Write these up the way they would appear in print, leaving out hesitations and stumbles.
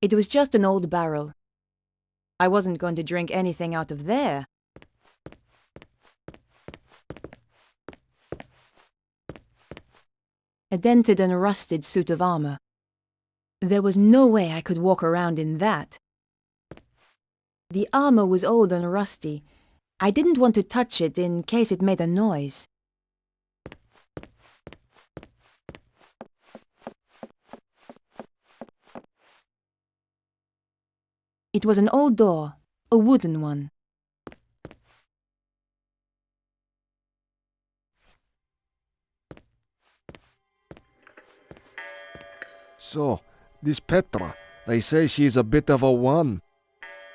It was just an old barrel. I wasn't going to drink anything out of there. A dented and rusted suit of armor. There was no way I could walk around in that. The armor was old and rusty. I didn't want to touch it in case it made a noise. It was an old door, a wooden one. So, this Petra, they say she's a bit of a one.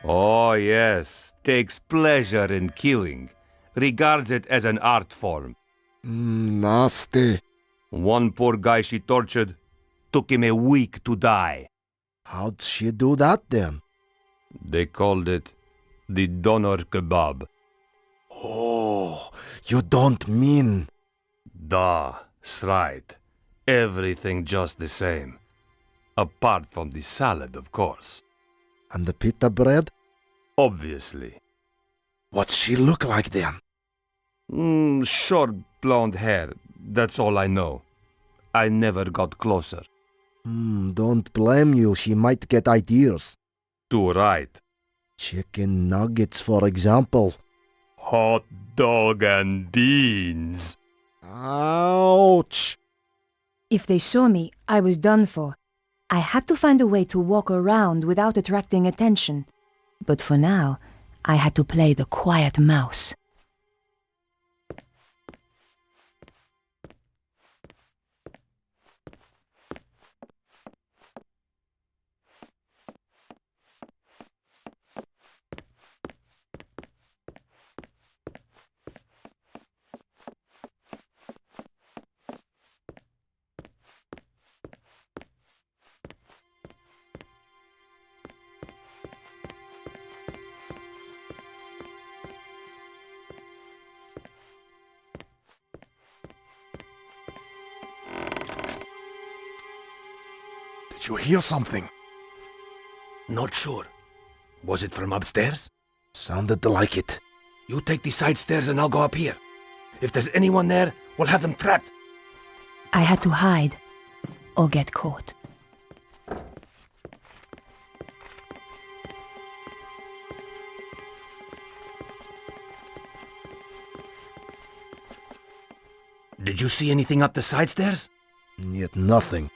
Oh yes, takes pleasure in killing. Regards it as an art form. Nasty. One poor guy she tortured, took him a week to die. How'd she do that then? They called it the doner kebab. Oh, you don't mean... That's right. Everything just the same. Apart from the salad, of course. And the pita bread? Obviously. What's she look like then? Short blonde hair, that's all I know. I never got closer. Don't blame you, she might get ideas. Too right. Chicken nuggets, for example. Hot dog and beans. Ouch! If they saw me, I was done for. I had to find a way to walk around without attracting attention. But for now, I had to play the quiet mouse. Did you hear something? Not sure. Was it from upstairs? Sounded like it. You take the side stairs and I'll go up here. If there's anyone there, we'll have them trapped. I had to hide, or get caught. Did you see anything up the side stairs? Yet nothing.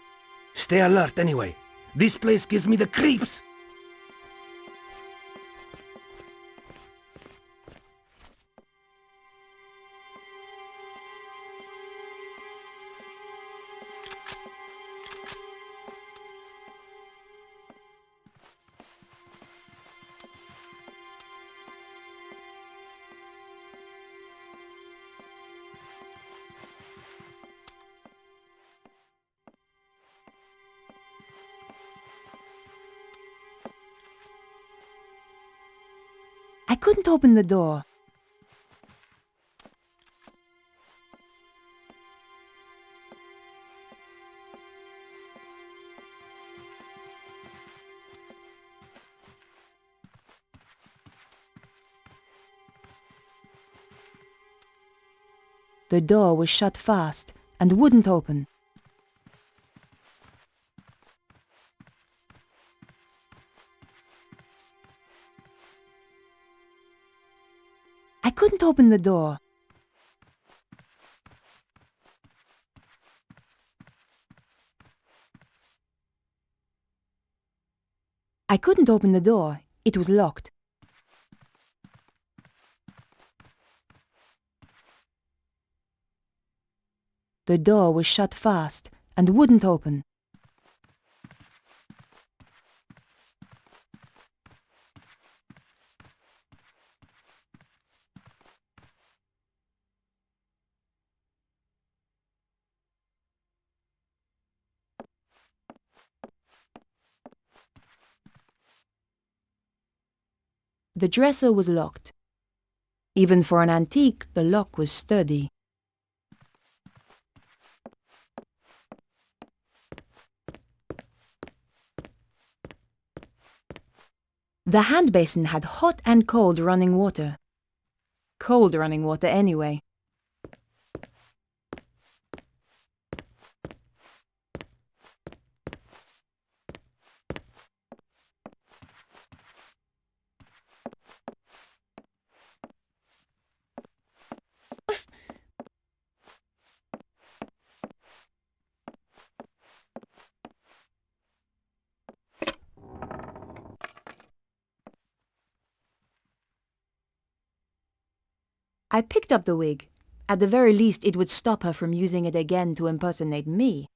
Stay alert anyway. This place gives me the creeps. I couldn't open the door. The door was shut fast and wouldn't open. I couldn't open the door. I couldn't open the door. It was locked. The door was shut fast and wouldn't open. The dresser was locked. Even for an antique, the lock was sturdy. The hand basin had hot and cold running water. Cold running water anyway. I picked up the wig. At the very least, it would stop her from using it again to impersonate me.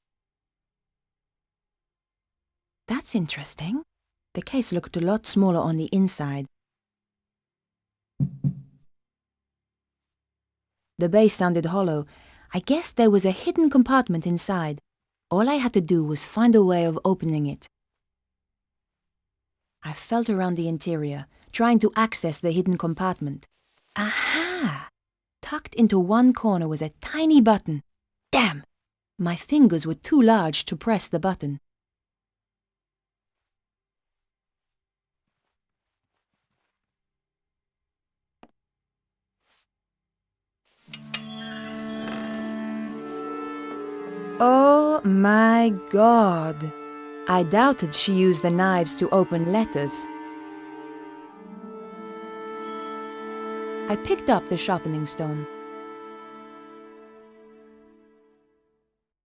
That's interesting. The case looked a lot smaller on the inside. The base sounded hollow. I guess there was a hidden compartment inside. All I had to do was find a way of opening it. I felt around the interior, trying to access the hidden compartment. Aha! Tucked into one corner was a tiny button. Damn! My fingers were too large to press the button. Oh my God! I doubted she used the knives to open letters. I picked up the sharpening stone.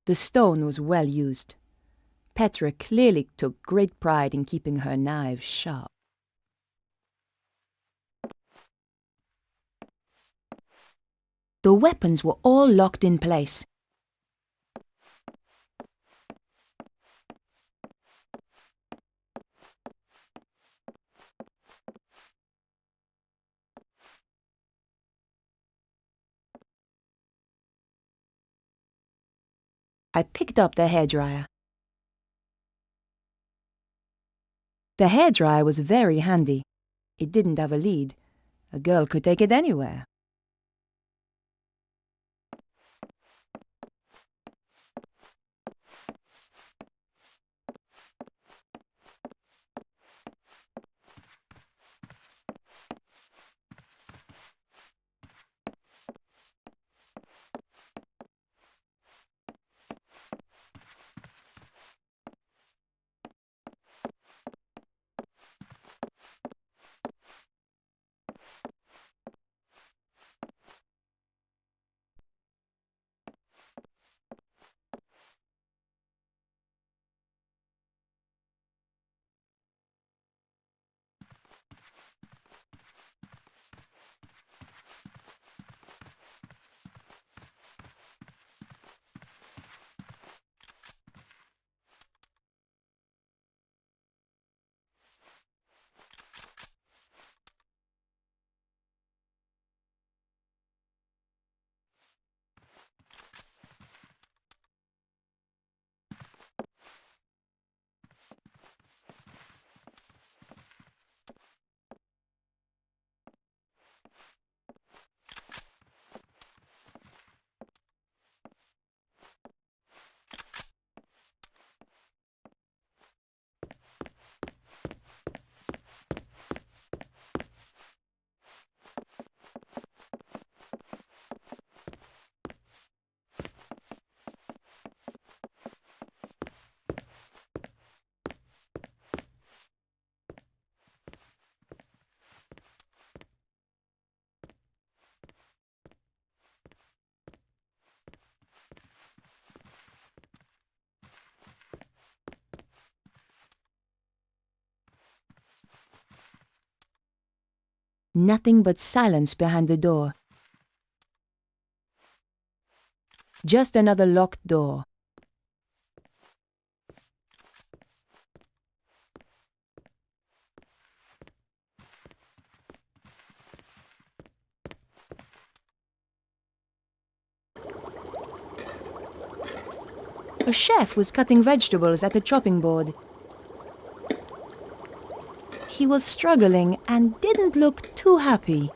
The stone was well used. Petra clearly took great pride in keeping her knives sharp. The weapons were all locked in place. I picked up the hairdryer. The hairdryer was very handy. It didn't have a lead. A girl could take it anywhere. Nothing but silence behind the door. Just another locked door. A chef was cutting vegetables at a chopping board. He was struggling and didn't look too happy.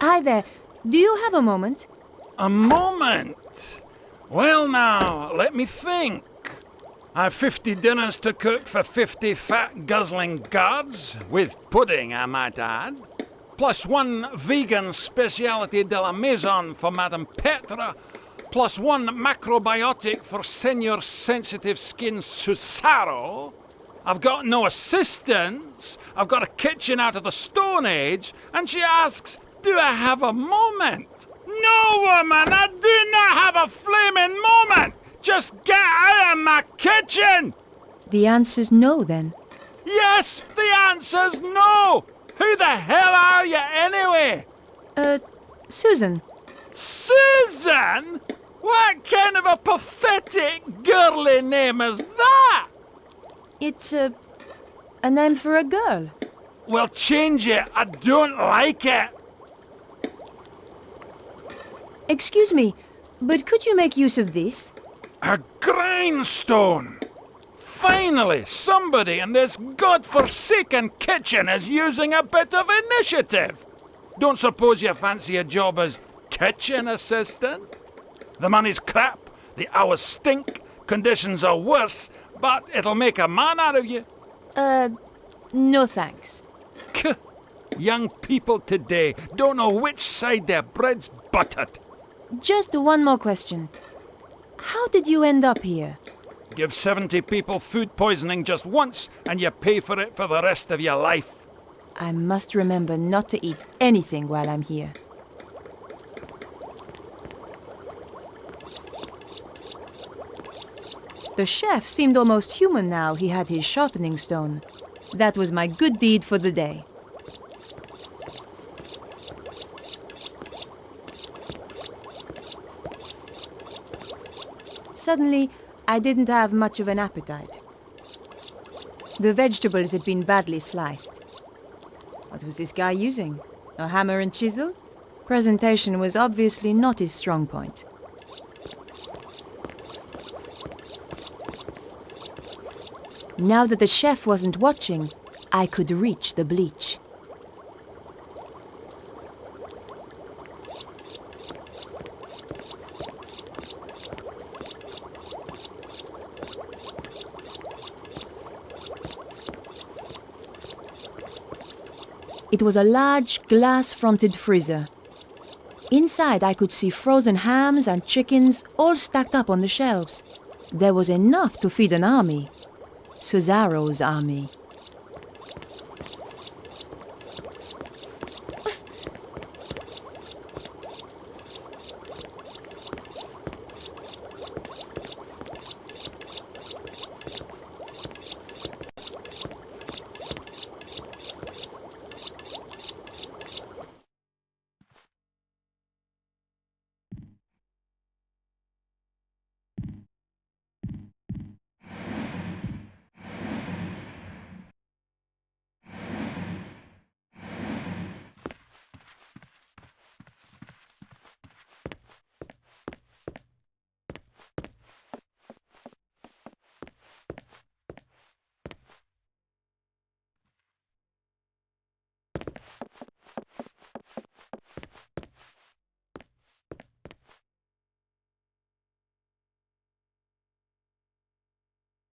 Hi there. Do you have a moment? A moment? Well now, let me think. I've 50 dinners to cook for 50 fat guzzling guards, with pudding I might add, plus one vegan speciality de la maison for Madame Petra, plus one macrobiotic for Senor Sensitive Skin Susaro. I've got no assistants, I've got a kitchen out of the Stone Age, and she asks, do I have a moment? No, woman, I do not have a flaming moment! Just get out of my kitchen! The answer's no, then. Yes, the answer's no! Who the hell are you anyway? Susan. Susan? What kind of a pathetic girly name is that? It's a name for a girl. Well, change it. I don't like it. Excuse me, but could you make use of this? A grindstone! Finally, somebody in this godforsaken kitchen is using a bit of initiative. Don't suppose you fancy a job as kitchen assistant? The money's crap, the hours stink, conditions are worse, but it'll make a man out of you. No thanks. Young people today don't know which side their bread's buttered. Just one more question. How did you end up here? Give 70 people food poisoning just once, and you pay for it for the rest of your life. I must remember not to eat anything while I'm here. The chef seemed almost human now he had his sharpening stone. That was my good deed for the day. Suddenly, I didn't have much of an appetite. The vegetables had been badly sliced. What was this guy using? A hammer and chisel? Presentation was obviously not his strong point. Now that the chef wasn't watching, I could reach the bleach. It was a large, glass-fronted freezer. Inside I could see frozen hams and chickens all stacked up on the shelves. There was enough to feed an army. Cesaro's army.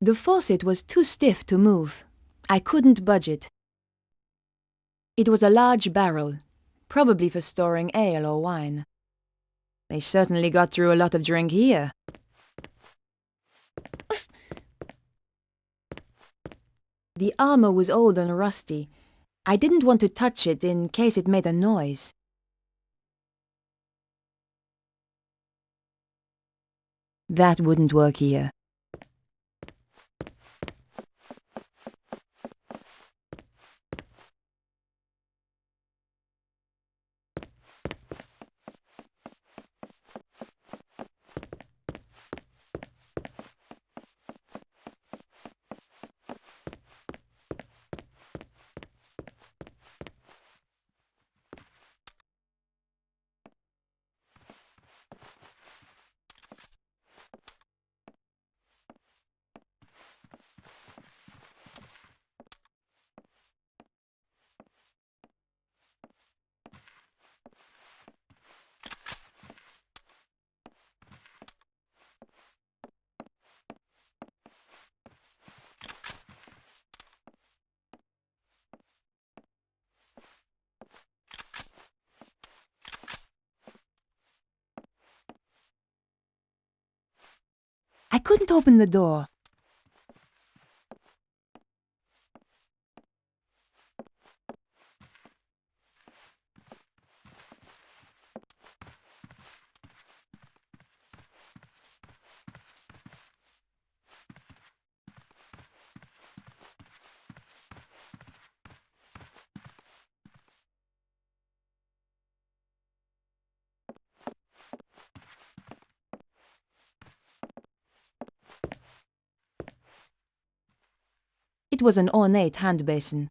The faucet was too stiff to move. I couldn't budge it. It was a large barrel, probably for storing ale or wine. They certainly got through a lot of drink here. The armor was old and rusty. I didn't want to touch it in case it made a noise. That wouldn't work here. couldn't open the door. It was an ornate hand basin.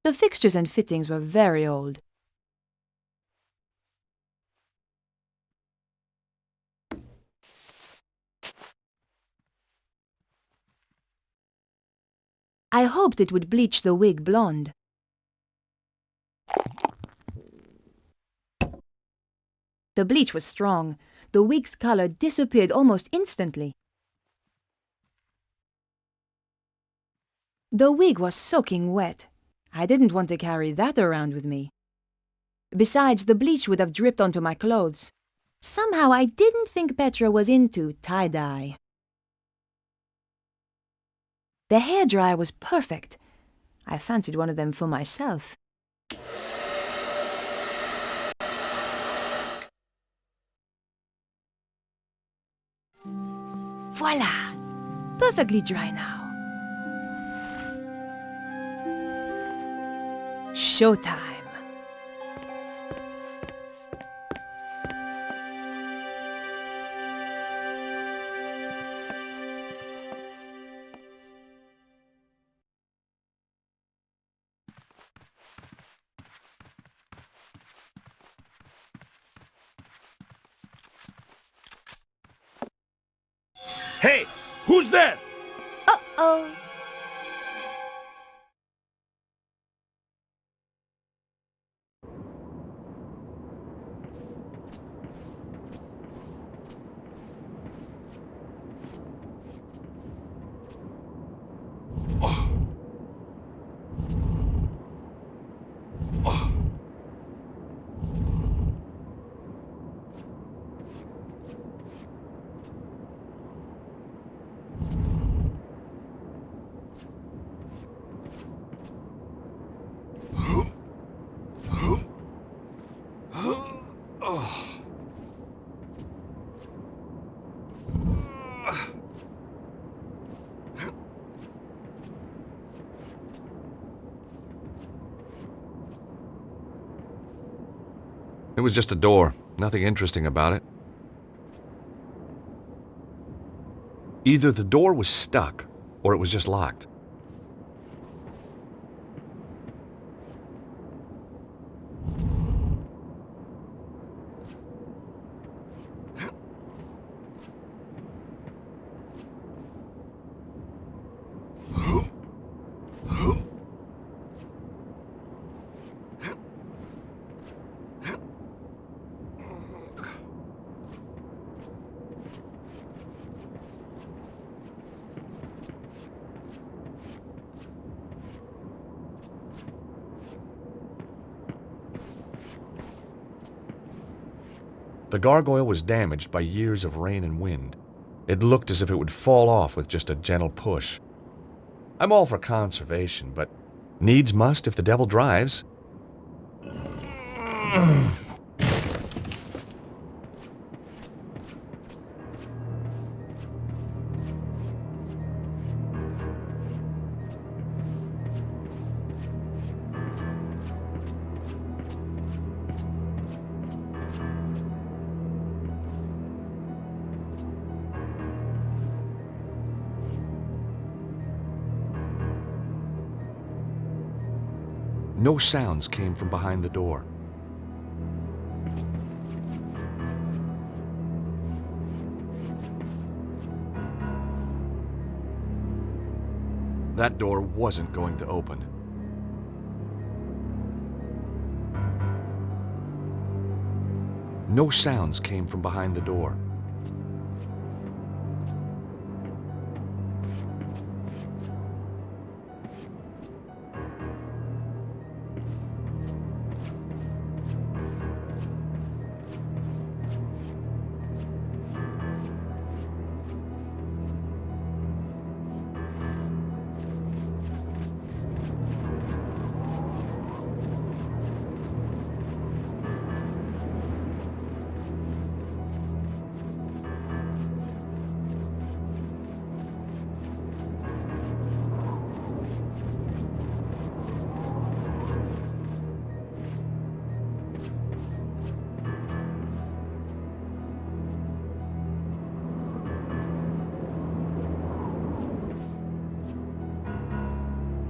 The fixtures and fittings were very old. I hoped it would bleach the wig blonde. The bleach was strong. The wig's color disappeared almost instantly. The wig was soaking wet. I didn't want to carry that around with me. Besides, the bleach would have dripped onto my clothes. Somehow I didn't think Petra was into tie-dye. The hairdryer was perfect. I fancied one of them for myself. Voila! Perfectly dry now. Showtime. Hey, who's there? Uh-oh. It was just a door. Nothing interesting about it. Either the door was stuck, or it was just locked. The gargoyle was damaged by years of rain and wind. It looked as if it would fall off with just a gentle push. I'm all for conservation, but needs must if the devil drives. No sounds came from behind the door. That door wasn't going to open. No sounds came from behind the door.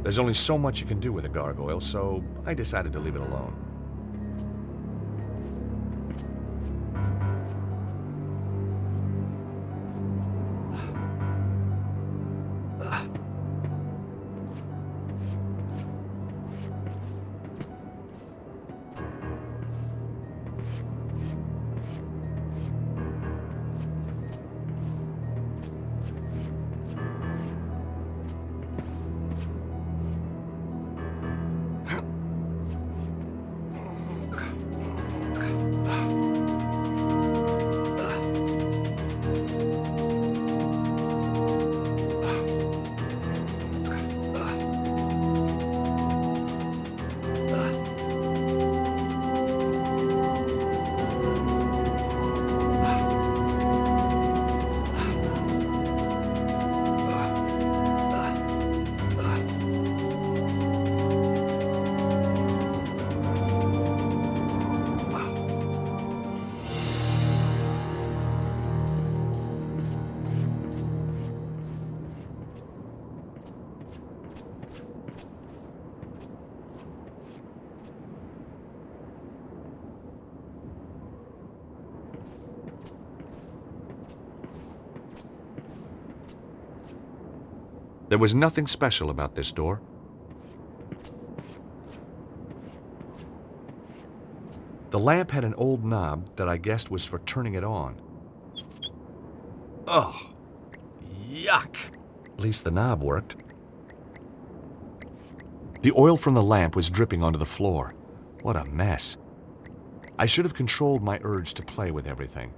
There's only so much you can do with a gargoyle, so I decided to leave it alone. There was nothing special about this door. The lamp had an old knob that I guessed was for turning it on. Ugh! Yuck! At least the knob worked. The oil from the lamp was dripping onto the floor. What a mess. I should have controlled my urge to play with everything.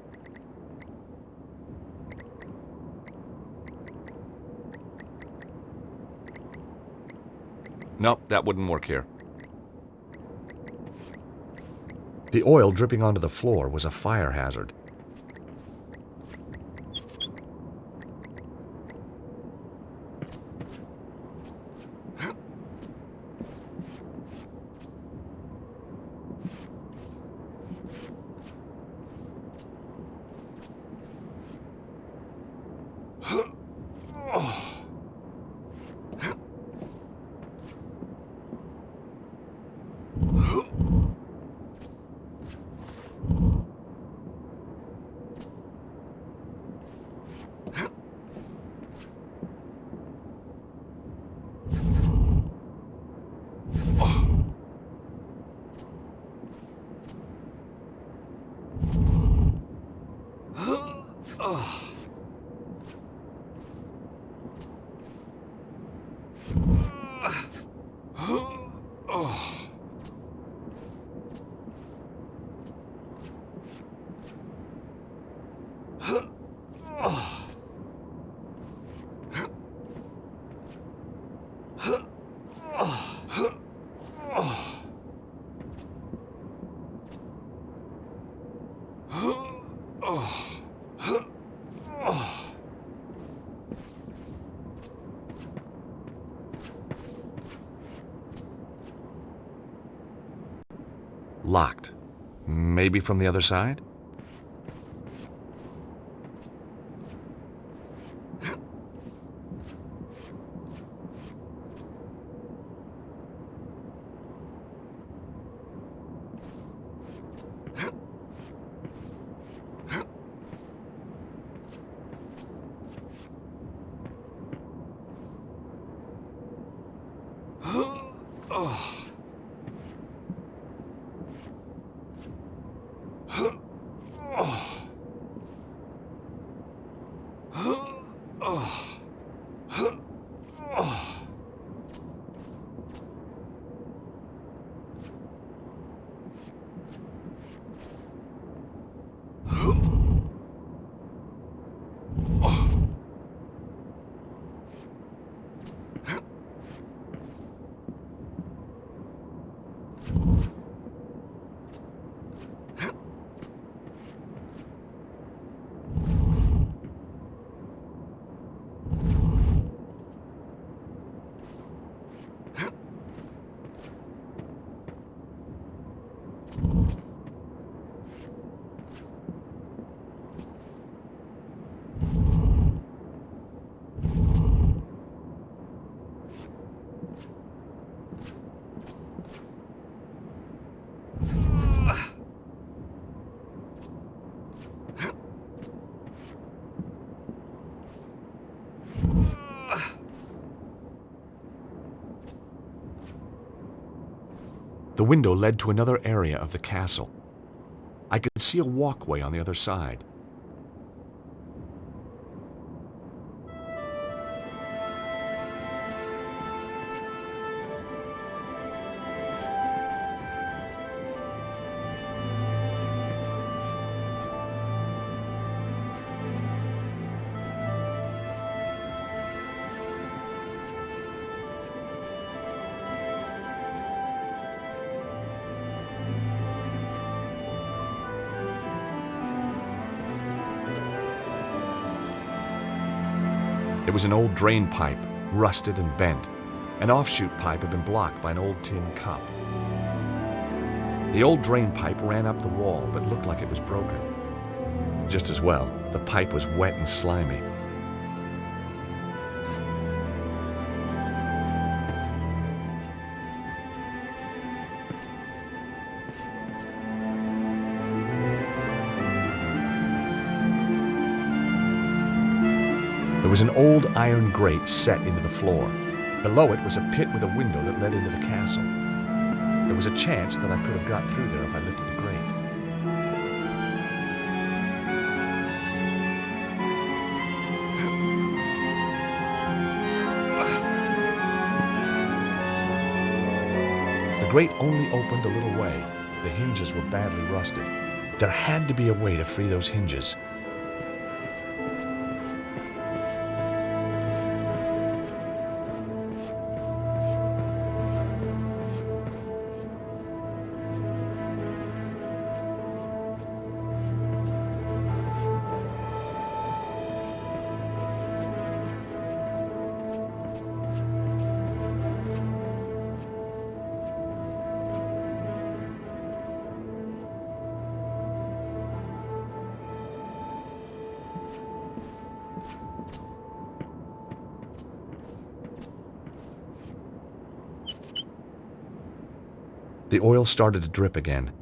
Nope, that wouldn't work here. The oil dripping onto the floor was a fire hazard. Locked. Maybe from the other side? The window led to another area of the castle. I could see a walkway on the other side. It was an old drain pipe, rusted and bent. An offshoot pipe had been blocked by an old tin cup. The old drain pipe ran up the wall, but looked like it was broken. Just as well, the pipe was wet and slimy. There was an old iron grate set into the floor. Below it was a pit with a window that led into the castle. There was a chance that I could have got through there if I lifted the grate. The grate only opened a little way. The hinges were badly rusted. There had to be a way to free those hinges. The oil started to drip again.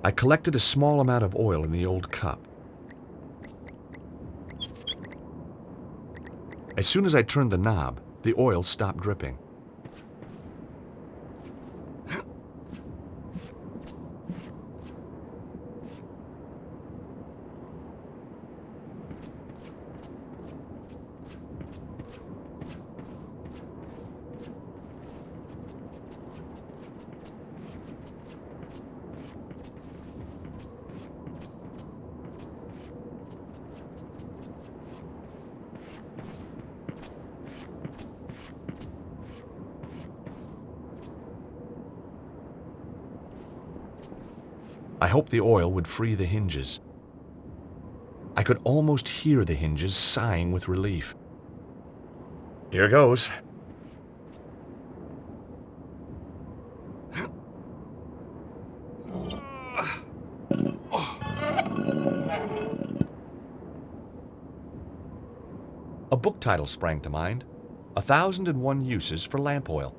I collected a small amount of oil in the old cup. As soon as I turned the knob, the oil stopped dripping. I hoped the oil would free the hinges. I could almost hear the hinges sighing with relief. Here goes. A book title sprang to mind. 1,001 Uses for Lamp Oil.